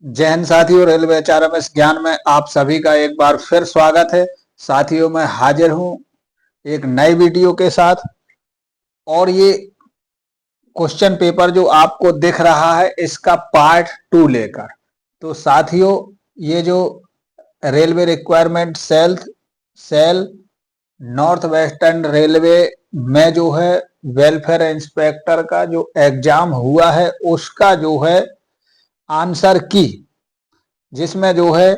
जय हिंद साथियों, railway HRMS ज्ञान में आप सभी का एक बार फिर स्वागत है। साथियों, मैं हाजिर हूं एक नई वीडियो के साथ। और ये क्वेश्चन पेपर जो आपको दिख रहा है इसका पार्ट 2 लेकर। तो साथियों, ये जो railway requirement cell north western railway में जो है वेलफेयर इंस्पेक्टर का जो एग्जाम हुआ है उसका जो है आंसर की, जिसमें जो है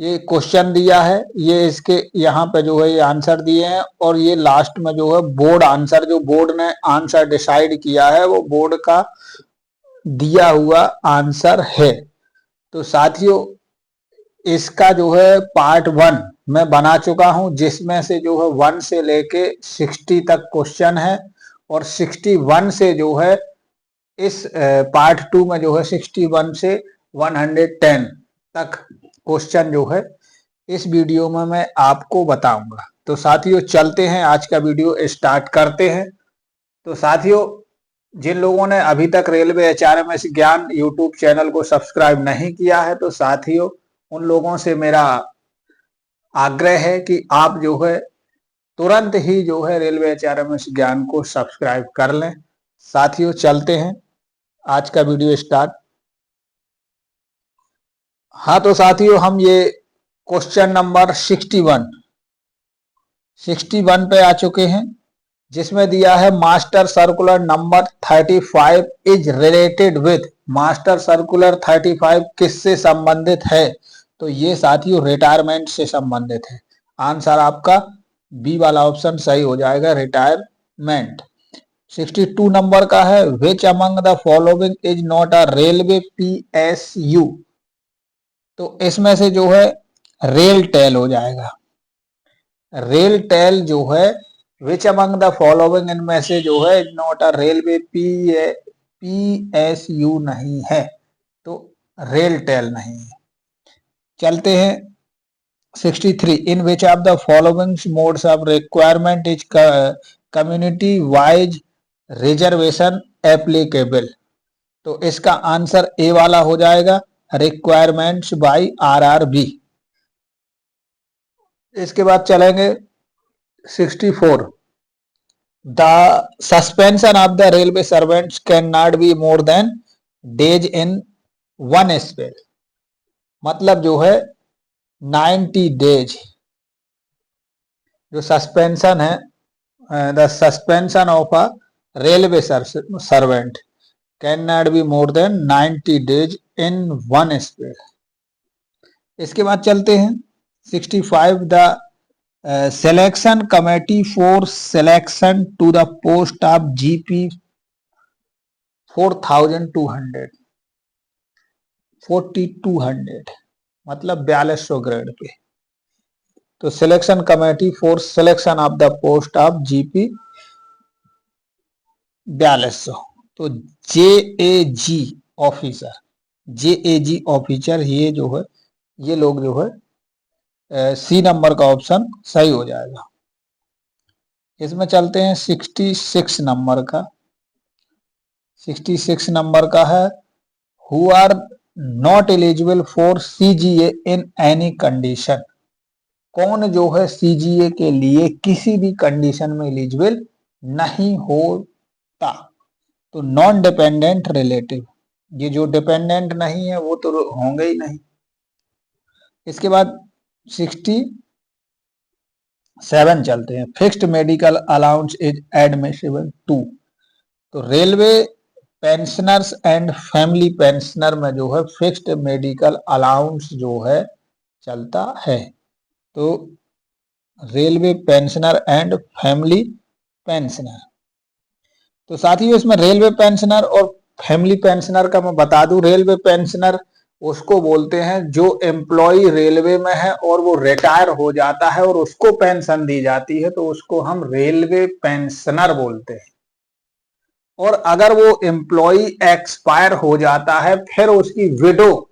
ये क्वेश्चन दिया है, ये इसके यहाँ पे जो है ये आंसर दिए हैं। और ये लास्ट में जो है बोर्ड आंसर, जो बोर्ड ने आंसर डिसाइड किया है वो बोर्ड का दिया हुआ आंसर है। तो साथियों, इसका जो है पार्ट 1 मैं बना चुका हूं, जिसमें से जो है 1 से लेके 60 तक क्वेश्चन है। और 61 से जो है इस पार्ट 2 में जो है 61 से 110 तक क्वेश्चन जो है इस वीडियो में मैं आपको बताऊंगा। तो साथियों, चलते हैं, आज का वीडियो स्टार्ट करते हैं। तो साथियों, जिन लोगों ने अभी तक रेलवे एचआरएमएस ज्ञान यूट्यूब चैनल को सब्सक्राइब नहीं किया है, तो साथियों उन लोगों से मेरा आग्रह है कि आप जो है तुरंत ही जो है रेलवे एचआरएमएस ज्ञान को सब्सक्राइब कर लें। साथियों, चलते हैं, आज का वीडियो स्टार्ट। हाँ, तो साथियों हम ये क्वेश्चन नंबर 61 पे आ चुके हैं, जिसमें दिया है master circular number 35 is related with. Master circular 35 किससे संबंधित है? तो ये साथियों रिटायरमेंट से संबंधित है। आंसर आपका बी वाला ऑप्शन सही हो जाएगा, रिटायरमेंट। 62 नंबर का है, which among the following is not a railway PSU. तो इसमें से जो है रेल टेल हो जाएगा। रेल टेल जो है विच अमंग द फॉलोइंग इनमें से जो है नॉट अ रेलवे पीएसयू नहीं है, तो रेल टेल नहीं है। चलते हैं 63, in which of the following modes of requirement is community wise reservation applicable. तो इसका आंसर ए वाला हो जाएगा, रिक्वायरमेंट्स बाय आरआरबी। इसके बाद चलेंगे 64, the suspension of the railway servants can not be more than days in one spell. मतलब जो है 90 डेज जो सस्पेंशन है, the suspension of a railway servant can not be more than 90 days in one spell. इसके बाद चलते हैं 65, the selection committee for selection to the post of GP 4200 मतलब 4200 ग्रेड पे। तो selection committee for selection of the post of GP 4200। तो JAG officer ये जो है, ये लोग जो है सी नंबर का ऑप्शन सही हो जाएगा। इसमें चलते हैं 66 नंबर का। 66 नंबर का है, who are not eligible for CGA in any condition. कौन जो है सीजीए के लिए किसी भी कंडीशन में एलिजिबल नहीं होता? तो नॉन डिपेंडेंट रिलेटिव, ये जो डिपेंडेंट नहीं है वो तो होंगे ही नहीं। इसके बाद 67 चलते हैं, fixed medical allowance is admissible to. तो railway pensioners and family pensioner में जो है फिक्स्ड मेडिकल अलाउंस जो है चलता है। तो railway pensioner and family pensioner. तो साथियों इसमें रेलवे पेंशनर और फैमिली पेंशनर का मैं बता दूं, रेलवे पेंशनर उसको बोलते हैं जो एम्प्लॉय रेलवे में है और वो रिटायर हो जाता है और उसको पेंशन दी जाती है, तो उसको हम रेलवे पेंशनर बोलते हैं। और अगर वो एम्प्लॉय एक्सपायर हो जाता है फिर उसकी विडो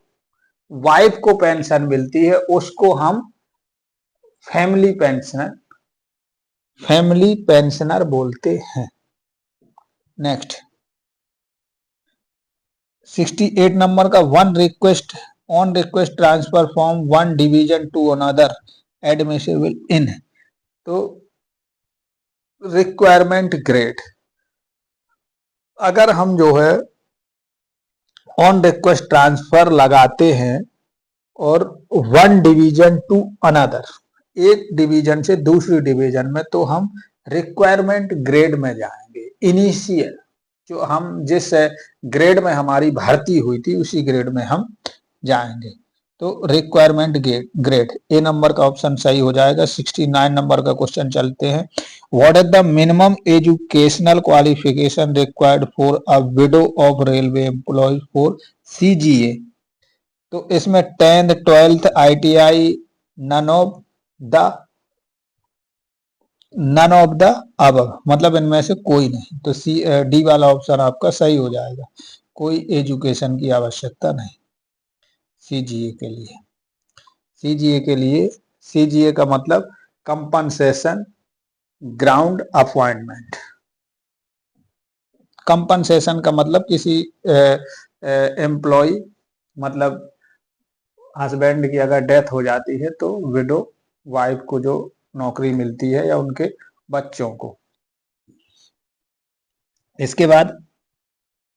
वाइफ को पेंशन मिलती है, उसको हम फैमिली पेंशनर बोलते हैं। नेक्स्ट 68 नंबर का, one request on request transfer from one division to another admissible in. तो रिक्वायरमेंट ग्रेड, अगर हम जो है ऑन रिक्वेस्ट ट्रांसफर लगाते हैं और वन डिवीजन टू अनदर, एक डिवीजन से दूसरी डिवीजन में, तो हम रिक्वायरमेंट ग्रेड में जाएंगे। इनिशियल जो हम जिस ग्रेड में हमारी भर्ती हुई थी उसी ग्रेड में हम जाएंगे। तो रिक्वायरमेंट ग्रेड ए नंबर का ऑप्शन सही हो जाएगा। 69 नंबर का क्वेश्चन चलते हैं। What is the minimum educational qualification required for a widow of railway employ for CGA? तो इसमें 10th 12th ITI, none of the above, मतलब इनमें से कोई नहीं। तो डी वाला ऑप्शन आपका सही हो जाएगा, कोई एजुकेशन की आवश्यकता नहीं सीजीए के लिए। सीजीए के लिए, सीजीए का मतलब कंपनसेशन ग्राउंड अपॉइंटमेंट। कंपनसेशन का मतलब किसी एम्प्लॉय, मतलब हस्बैंड की अगर डेथ हो जाती है तो विडो वाइफ को जो नौकरी मिलती है या उनके बच्चों को। इसके बाद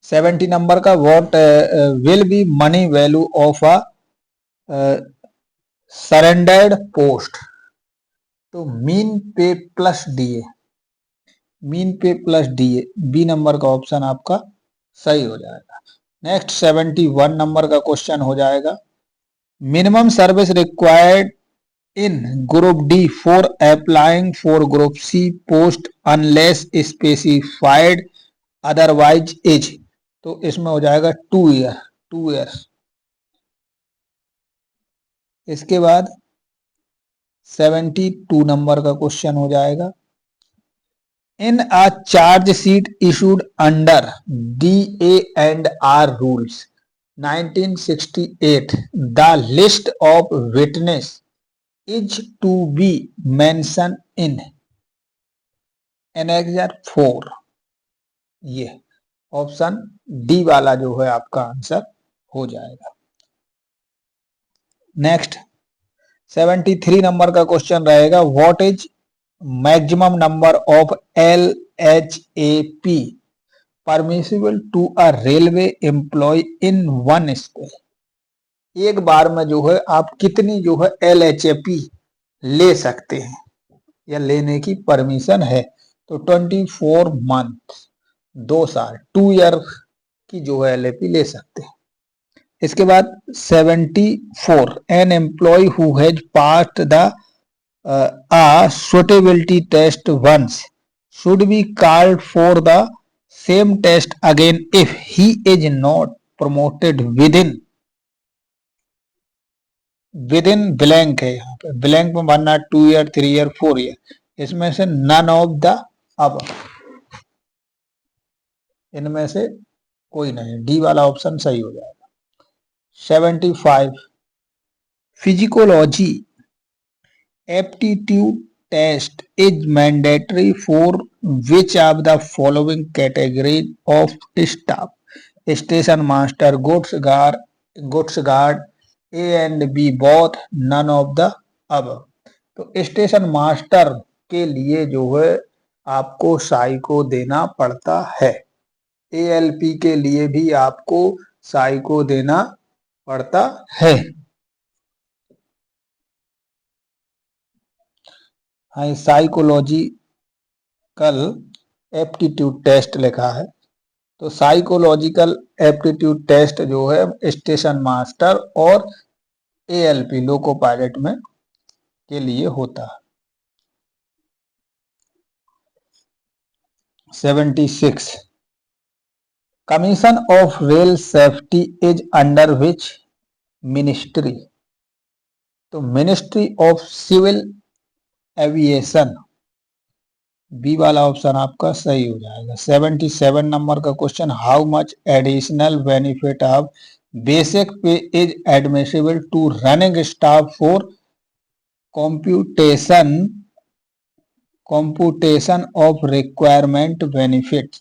70 नंबर का, what will be money value of a surrendered post? तो मीन पे प्लस डीए, मीन पे प्लस डीए, बी नंबर का ऑप्शन आपका सही हो जाएगा। नेक्स्ट 71 नंबर का क्वेश्चन हो जाएगा। Minimum service required in group D for applying for group C post unless specified otherwise is? तो इसमें हो जाएगा 2 ईयर, 2 ईयर्स। इसके बाद 72 नंबर का क्वेश्चन हो जाएगा। In a charge sheet issued under DA&R rules 1968 the list of witness is to be mentioned in Annexure 4। ये ऑप्शन डी वाला जो है आपका आंसर हो जाएगा। नेक्स्ट 73 नंबर का क्वेश्चन रहेगा। What is maximum number of LHAP permissible to a railway employ in one spell? एक बार में जो है आप कितनी जो है LHAP ले सकते हैं या लेने की परमिशन है? तो 24 मंथ, 2 साल, 2 ईयर की जो है LHAP ले सकते हैं। इसके बाद 74, an employ who has passed the suitability test once should be called for the same test again if he is not promoted within blank है। यहाँ पे ब्लैंक में भरना 2 ईयर, 3 ईयर, 4 ईयर। इसमें से नन ऑफ द अब, इनमें से कोई नहीं, डी वाला ऑप्शन सही हो जाएगा। 75, psychology aptitude test is mandatory for which of the following categories of staff? Station master, goods guard, A and B both, none of the above. तो स्टेशन मास्टर के लिए जो है आपको साइको देना पड़ता है। ALP के लिए भी आपको साइको देना पड़ता है। हाँ, साइकोलॉजिकल एप्टीट्यूड टेस्ट लिखा है। तो साइकोलॉजिकल एप्टीट्यूड टेस्ट जो है स्टेशन मास्टर और ALP लोको पायलट में के लिए होता है। 76, commission of rail safety is under which ministry? तो ministry of civil aviation, B वाला ऑप्शन आपका सही हो जाएगा। 77 नंबर का question, how much additional benefit of basic pay is admissible to running staff for computation of requirement benefits?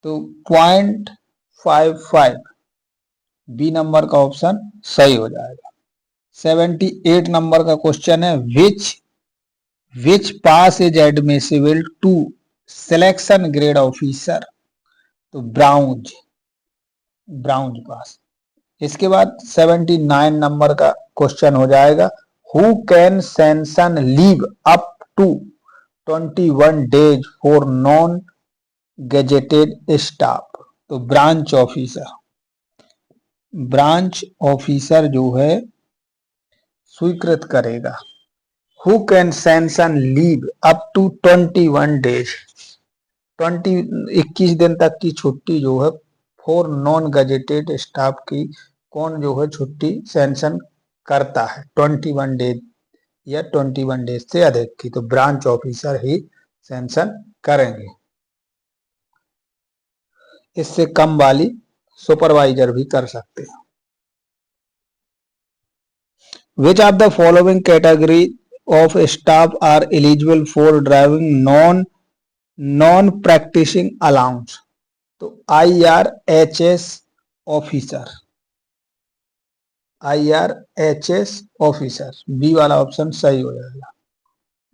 तो 0.55 B number का option सही हो जाएगा। 78 नंबर का क्वेश्चन है, which pass is admissible to selection grade officer, तो brown pass. इसके बाद 79 नंबर का क्वेश्चन हो जाएगा, who can sanction leave up to 21 days for non gazetted staff, तो ब्रांच ऑफिसर जो है स्वीकृत करेगा। Who can sanction leave up to 21 days, 21 दिन तक की छुट्टी जो है फॉर नॉन गजेटेड स्टाफ की कौन जो है छुट्टी सैंक्शन करता है 21 डेज या 21 डेज से अधिक की, तो ब्रांच ऑफिसर ही सैंक्शन करेंगे। इससे कम वाली सुपरवाइजर भी कर सकते हैं। Which of the following category of staff are eligible for driving non-practicing allowance, तो IRHS ऑफिसर, बी वाला ऑप्शन सही हो जाएगा।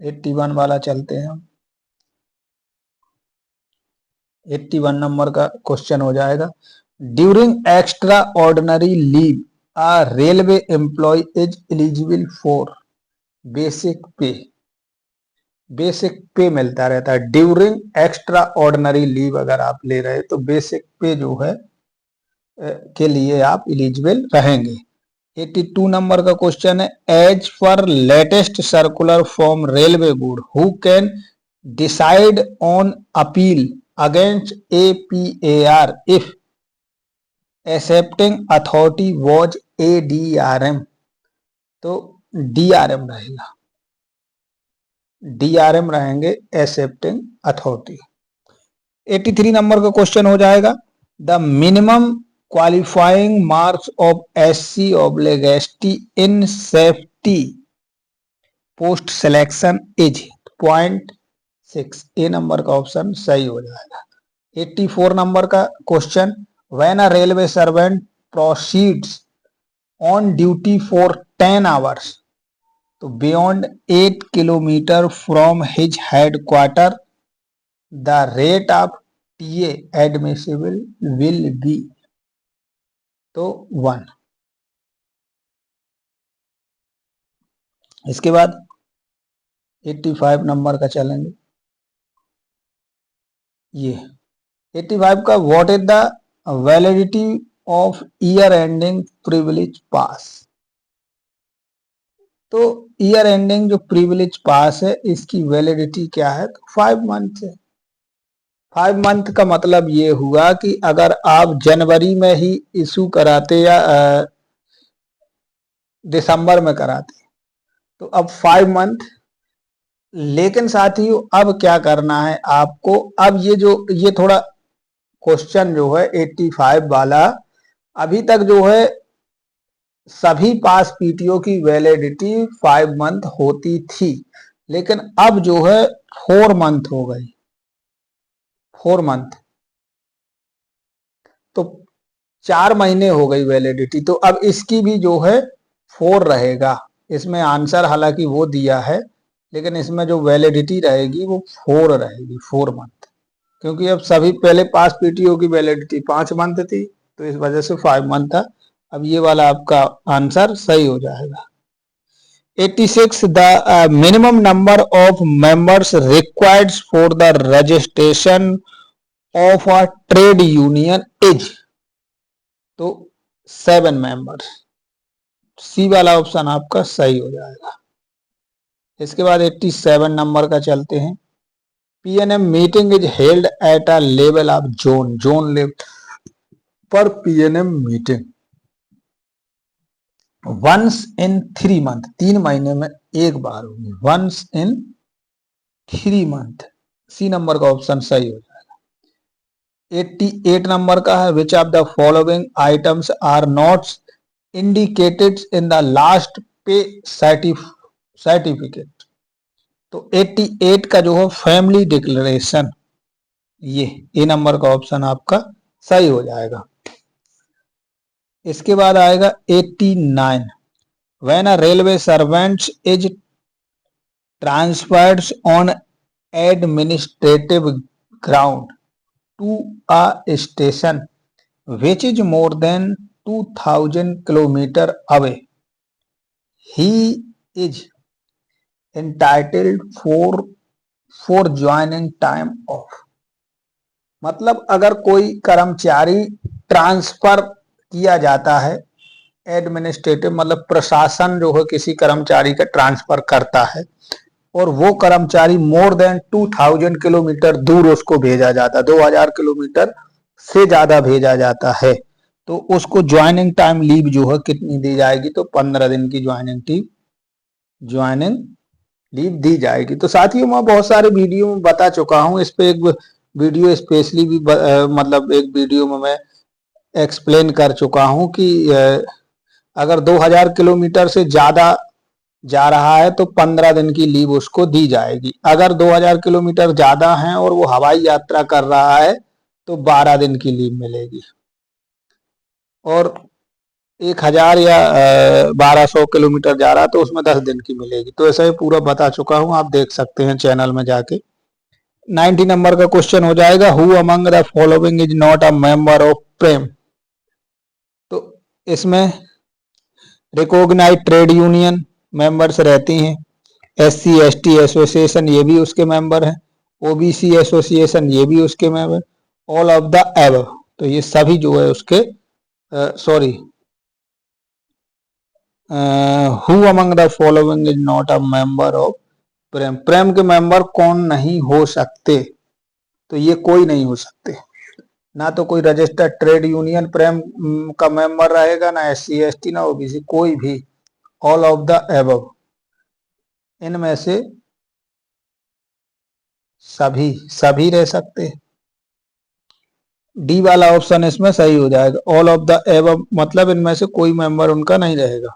81 वाला चलते हैं हम। 81 नंबर का क्वेश्चन हो जाएगा, during extra ordinary leave a railway employee is eligible for basic पे मिलता रहता है। ड्यूरिंग एक्स्ट्रा ऑर्डिनरी लीव अगर आप ले रहे तो बेसिक पे जो है के लिए आप एलिजिबल रहेंगे। 82 नंबर का क्वेश्चन है, as per latest circular from railway board who can decide on appeal against APAR if accepting authority was ADRM, तो DRM रहेगा, DRM रहेंगे एक्सेप्टिंग अथॉरिटी। 83 नंबर का क्वेश्चन हो जाएगा, the minimum qualifying marks of SC/ST in safety post selection is 0.6, A number का option सही हो जाएगा। 84 नंबर का question, when a railway servant proceeds on duty for 10 hours तो beyond 8 kilometer from his headquarter the rate of TA admissible will be, तो 1। इसके बाद 85 number का चलेंगे। ये 85 का, what is the validity of year ending privilege पास, तो year ending जो प्रिविलेज पास है इसकी वैलिडिटी क्या है, तो 5 मंथ है। 5 मंथ का मतलब ये हुआ कि अगर आप जनवरी में ही इशू कराते या दिसंबर में कराते तो अब 5 मंथ। लेकिन साथियों अब क्या करना है आपको, अब ये थोड़ा क्वेश्चन जो है 85 वाला, अभी तक जो है सभी पास पीटीओ की वैलिडिटी 5 मंथ होती थी, लेकिन अब जो है 4 मंथ हो गई, 4 मंथ, तो 4 महीने हो गई वैलिडिटी, तो अब इसकी भी जो है 4 रहेगा। इसमें आंसर हालांकि वो दिया है, लेकिन इसमें जो वैलिडिटी रहेगी वो 4 रहेगी, 4 मंथ, क्योंकि अब सभी पहले पास पीटीओ की वैलिडिटी 5 मंथ थी, तो इस वजह से 5 मंथ था। अब ये वाला आपका आंसर सही हो जाएगा। 86 the minimum number of members required for the registration of a trade union is, तो 7 मेंबर्स, सी वाला ऑप्शन आपका सही हो जाएगा। इसके बाद 87 नंबर का चलते हैं, PNM meeting is held at a level of zone level पर PNM meeting once in 3 month, 3 महीने में एक बार होगी, once in 3 month, C number का ऑप्शन सही हो जाएगा। 88 नंबर का है, which of the following items are not indicated in the last pay certificate, तो 88 का जो है फैमिली डिक्लेरेशन, ये ए नंबर का ऑप्शन आपका सही हो जाएगा। इसके बाद आएगा 89, when a railway servant is transferred on administrative ground to a station which is more than 2000 kilometer away, he is entitled for joining time off। मतलब अगर कोई कर्मचारी ट्रांसफर किया जाता है, एडमिनिस्ट्रेटिव मतलब प्रशासन जो है किसी कर्मचारी का ट्रांसफर करता है और वो कर्मचारी मोर देन 2000 किलोमीटर दूर उसको भेजा जाता है, 2000 किलोमीटर से ज्यादा भेजा जाता है, तो उसको ज्वाइनिंग टाइम लीव जो है कितनी दी जाएगी, तो 15 दिन की ज्वाइनिंग लीव दी जाएगी। तो साथियों मैं बहुत सारे वीडियो में बता चुका हूं, इस पे एक वीडियो स्पेशली भी मतलब एक वीडियो में मैं एक्सप्लेन कर चुका हूं कि अगर 2000 किलोमीटर से ज्यादा जा रहा है तो 15 दिन की लीव उसको दी जाएगी। अगर 2000 किलोमीटर ज्यादा है और वो हवाई यात्रा कर रहा है तो 12 दिन की लीव मिलेगी, और 1000 या 1200 किलोमीटर जा रहा है तो उसमें 10 दिन की मिलेगी। तो ऐसा ही पूरा बता चुका हूं, आप देख सकते हैं चैनल में जाके। 90 नंबर का क्वेश्चन हो जाएगा, who among the following is not a member of PREM. तो इसमें रिकॉग्नाइज्ड ट्रेड यूनियन मेंबर्स रहती हैं, SC ST एसोसिएशन ये भी उसके मेंबर हैं, OBC एसोसिएशन ये भी उसके member, all of the above, तो ये सभी जो है उसके sorry who among the following is not a member of PREM. PREM के मेंबर कौन नहीं हो सकते, तो ये कोई नहीं हो सकते, ना तो कोई रजिस्टर्ड ट्रेड यूनियन प्रेम का मेंबर रहेगा, ना SC ST ना OBC, कोई भी, ऑल ऑफ द एबव, इनमें से सभी रह सकते हैं। डी वाला ऑप्शन इसमें सही हो जाएगा, ऑल ऑफ द एबव मतलब इनमें से कोई मेंबर उनका नहीं रहेगा।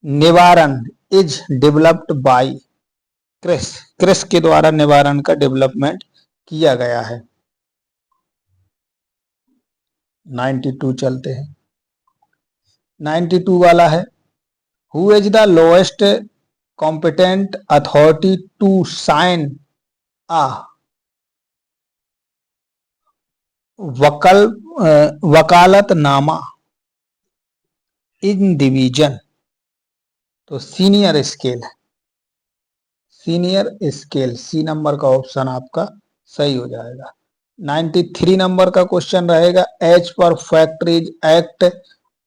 निवारण इज डेवलप्ड बाय क्रिस के द्वारा निवारण का डेवलपमेंट किया गया है। 92 चलते हैं, 92 वाला है, who is the lowest competent authority to sign a वकालतनामा इन डिवीजन। तो सीनियर स्केल सी नंबर का ऑप्शन आपका सही हो जाएगा। 93 नंबर का क्वेश्चन रहेगा, as per factories act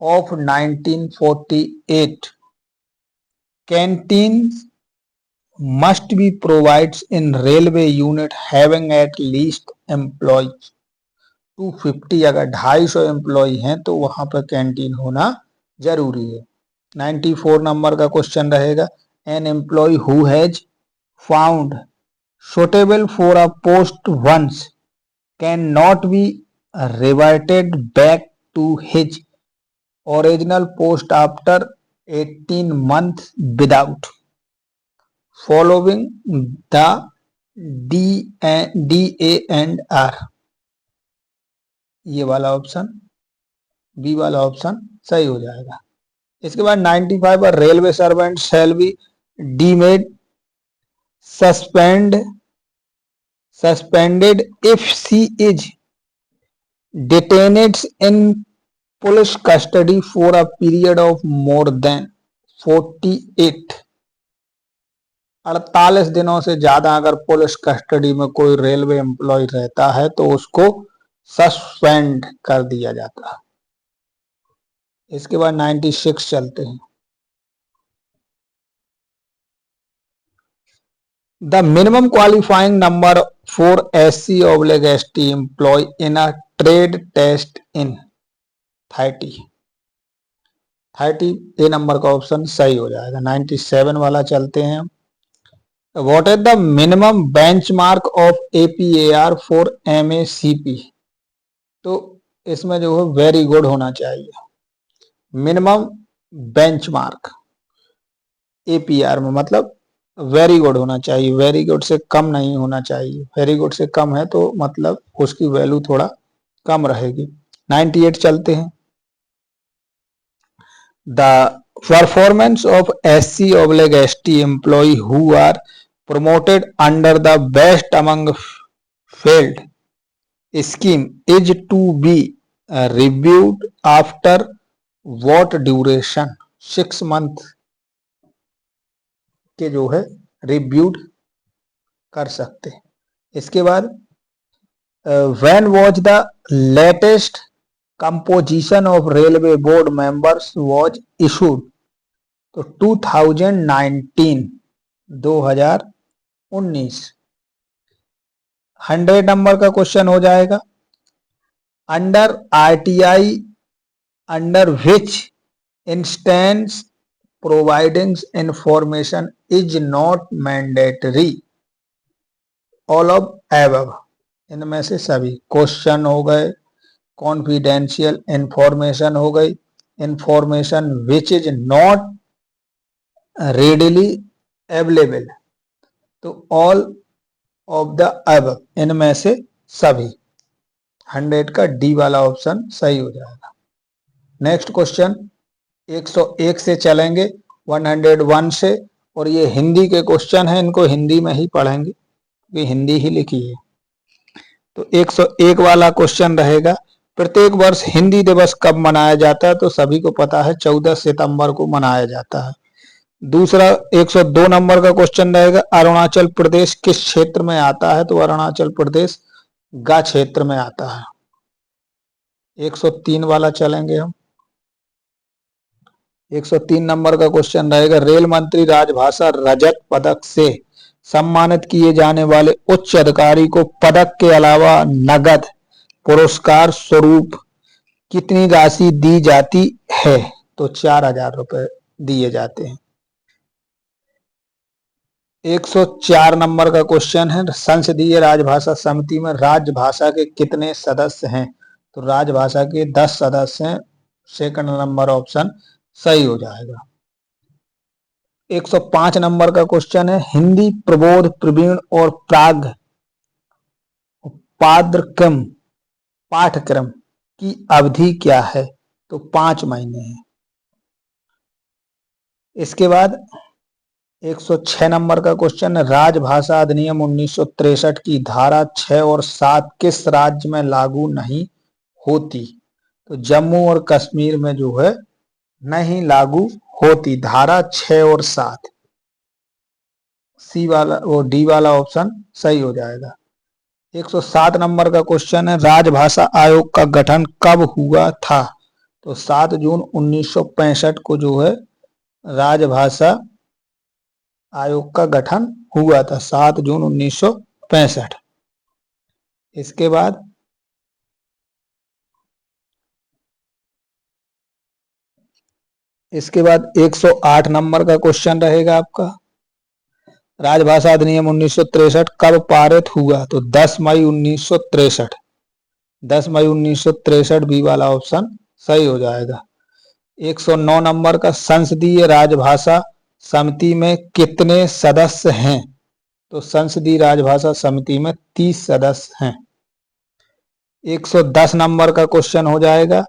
of 1948 canteen must be provides in railway unit having at least employ 250। अगर 250 एम्प्लॉय हैं तो वहां पर कैंटीन होना जरूरी है। 94 नंबर का क्वेश्चन रहेगा, an employ who has found suitable for a post once cannot be reverted back to his original post after 18 months without following the DA&R। ये वाला ऑप्शन बी वाला ऑप्शन सही हो जाएगा। इसके बाद 95 पर railway servant shall be deemed suspended if she is detained in police custody for a period of more than 48 दिनों से ज्यादा अगर पुलिस कस्टडी में कोई रेलवे एम्प्लॉय रहता है तो उसको सस्पेंड कर दिया जाता है। इसके बाद 96 चलते हैं, the minimum qualifying number for SC/ST employee in a trade test in 30 A number का ऑप्शन सही हो जाएगा। 97 वाला चलते हैं, what is the minimum benchmark of APAR for MACP। तो इसमें जो है वेरी गुड होना चाहिए, मिनिमम बेंचमार्क APR में मतलब वेरी गुड होना चाहिए, वेरी गुड से कम नहीं होना चाहिए, वेरी गुड से कम है तो मतलब उसकी वैल्यू थोड़ा कम रहेगी। 98 चलते हैं, The performance of SC/ST employee who are promoted under the best among field scheme is to be reviewed after what duration? 6 month के जो है रिव्यूड कर सकते हैं। इसके बाद when was the latest composition of railway board members was issued? तो 2019 100 number का क्वेश्चन हो जाएगा। Under RTI under which instance providing information is not mandatory? All of above, इनमें से सभी। क्वेश्चन हो गए, कॉन्फिडेंशियल इंफॉर्मेशन हो गई, information which is not readily available, तो ऑल ऑफ द अबव, इनमें से सभी। 100 का डी वाला ऑप्शन सही हो जाएगा। नेक्स्ट क्वेश्चन 101 से चलेंगे 101 से, और ये हिंदी के क्वेश्चन है, इनको हिंदी में ही पढ़ेंगे क्योंकि हिंदी ही लिखी है। तो 101 वाला क्वेश्चन रहेगा, प्रत्येक वर्ष हिंदी दिवस कब मनाया जाता है? तो सभी को पता है 14 सितंबर को मनाया जाता है। दूसरा 102 नंबर का क्वेश्चन रहेगा, अरुणाचल प्रदेश किस क्षेत्र में आता है? तो अरुणाचल प्रदेश गा क्षेत्र में आता है। 103 वाला चलेंगे हम। 103 नंबर का क्वेश्चन रहेगा, रेल मंत्री राजभाषा रजत पदक से सम्मानित किए जाने वाले उच्च अधिकारी को पदक के अलावा नगद पुरस्कार स्वरूप कितनी राशि दी जाती है? तो 4000 रुपए दिए जाते हैं। 104 नंबर का क्वेश्चन है, संसदीय राजभाषा समिति में राजभाषा के कितने सदस्य हैं? तो राजभाषा के 10 सदस्य हैं। सेकंड नंबर ऑप्शन सही हो जाएगा। 105 नंबर का क्वेश्चन है, हिंदी प्रबोध प्रवीण और प्राग पाठ्यक्रम की अवधि क्या है? तो 5 महीने है। इसके बाद 106 नंबर का क्वेश्चन है, राजभाषा अधिनियम 1963 की धारा 6 और 7 किस राज्य में लागू नहीं होती? तो जम्मू और कश्मीर में जो है नहीं लागू होती धारा 6 और 7। सी वाला वो डी वाला ऑप्शन सही हो जाएगा। 107 नंबर का क्वेश्चन है, राजभाषा आयोग का गठन कब हुआ था? तो 7 जून 1965 को जो है राजभाषा आयोग का गठन हुआ था, 7 जून 1965। इसके बाद 108 नंबर का क्वेश्चन रहेगा आपका, राजभाषा अधिनियम 1963 कब पारित हुआ? तो 10 मई 1963। 10 मई 1963 बी वाला ऑप्शन सही हो जाएगा। 109 नंबर का, संसदीय राजभाषा समिति में कितने सदस्य हैं? तो संसदीय राजभाषा समिति में 30 सदस्य हैं। 110 नंबर का क्वेश्चन हो जाएगा,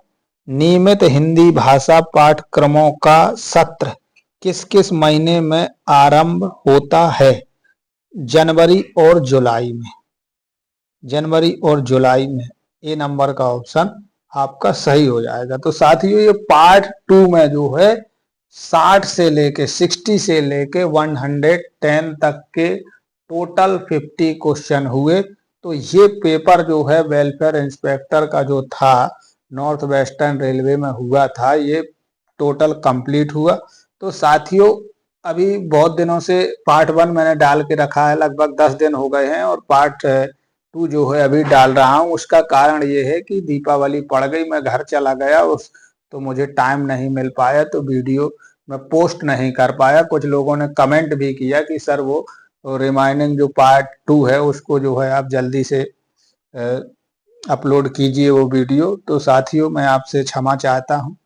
नियमित हिंदी भाषा पाठ्यक्रमों का सत्र किस किस महीने में आरंभ होता है? जनवरी और जुलाई में। जनवरी और जुलाई में ए नंबर का ऑप्शन आपका सही हो जाएगा। तो साथियों ये पार्ट 2 में जो है 60 से लेके 110 तक के टोटल 50 क्वेश्चन हुए। तो ये पेपर जो है वेलफेयर इंस्पेक्टर का जो था नॉर्थ वेस्टर्न रेलवे में हुआ था, ये टोटल कंप्लीट हुआ। तो साथियों अभी बहुत दिनों से पार्ट 1 मैंने डाल के रखा है, लगभग 10 दिन हो गए हैं, और पार्ट 2 जो है अभी डाल रहा हूँ। उसका कारण ये है कि दीपावली पड़ गई, मैं घर चला गया, तो मुझे टाइम नहीं मिल पाया, तो वीडियो मैं पोस्ट नहीं कर पाया। कुछ लोगों ने कमेंट भी किया कि सर वो रिमाइनिंग जो पार्ट 2 है उसको जो है आप जल्दी से अपलोड कीजिए वो वीडियो। तो साथियों मैं आपसे क्षमा चाहता हूँ।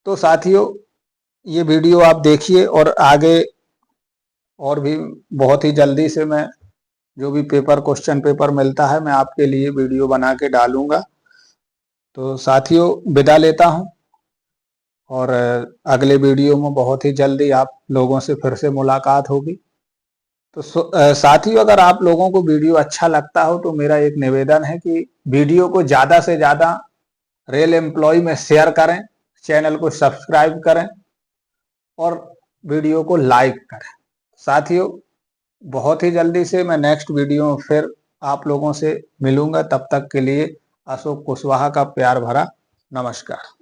तो साथियों ये वीडियो आप देखिए, और आगे और भी बहुत ही जल्दी से मैं जो भी क्वेश्चन पेपर मिलता है मैं आपके लिए वीडियो बना के डालूंगा। तो साथियों विदा लेता हूं। और अगले वीडियो में बहुत ही जल्दी आप लोगों से फिर से मुलाकात होगी। तो साथियों, अगर आप लोगों को वीडियो अच्छा लगता हो तो मेरा एक निवेदन है कि वीडियो को ज़्यादा से ज़्यादा रेल एम्प्लॉय में शेयर करें, चैनल को सब्सक्राइब करें और वीडियो को लाइक करें। साथियों, बहुत ही जल्दी से मैं नेक्स्ट वीडियो में फिर आप लोगों से मिलूंगा। तब तक के लिए अशोक कुशवाहा का प्यार भरा नमस्कार।